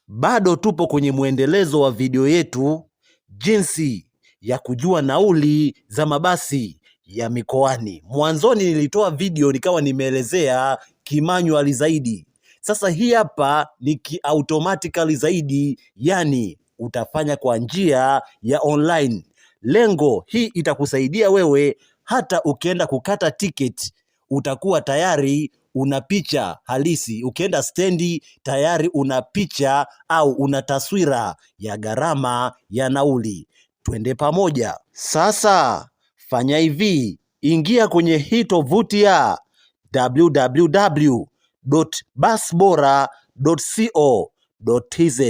Bado tupo kwenye mwendelezo wa video yetu jinsi ya kujua nauli za mabasi ya mikoani. Mwanzoni nilitoa video nikawa nimeelezea kimanual zaidi. Sasa hii hapa ni kiautomatically zaidi, yani utafanya kwa njia ya online. Lengo hii itakusaidia wewe hata ukienda kukata tiketi utakuwa tayari una picha halisi. Ukienda stendi tayari una picha au una taswira ya gharama ya nauli. Twende pamoja. Sasa fanya hivi, ingia kwenye hii tovuti ya www.busbora.co.tz.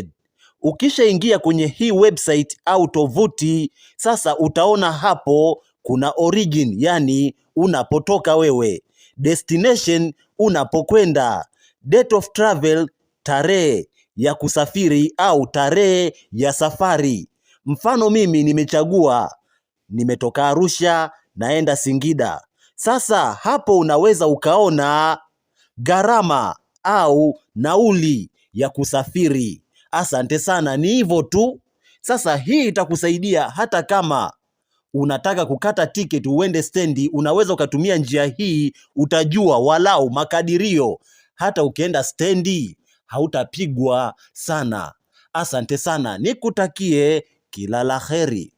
Ukishaingia kwenye hii website au tovuti, sasa utaona hapo kuna origin, yani unapotoka wewe, destination unapokwenda, date of travel tarehe ya kusafiri au tarehe ya safari. Mfano mimi nimechagua nimetoka Arusha naenda Singida. Sasa hapo unaweza ukaona gharama au nauli ya kusafiri. Asante sana, ni hivyo tu. Sasa hii itakusaidia hata kama unataka kukata tiketi uende stendi, unaweza ukatumia njia hii, utajua walau makadirio. Hata ukienda stendi hautapigwa sana. Asante sana, nikutakie kila la heri.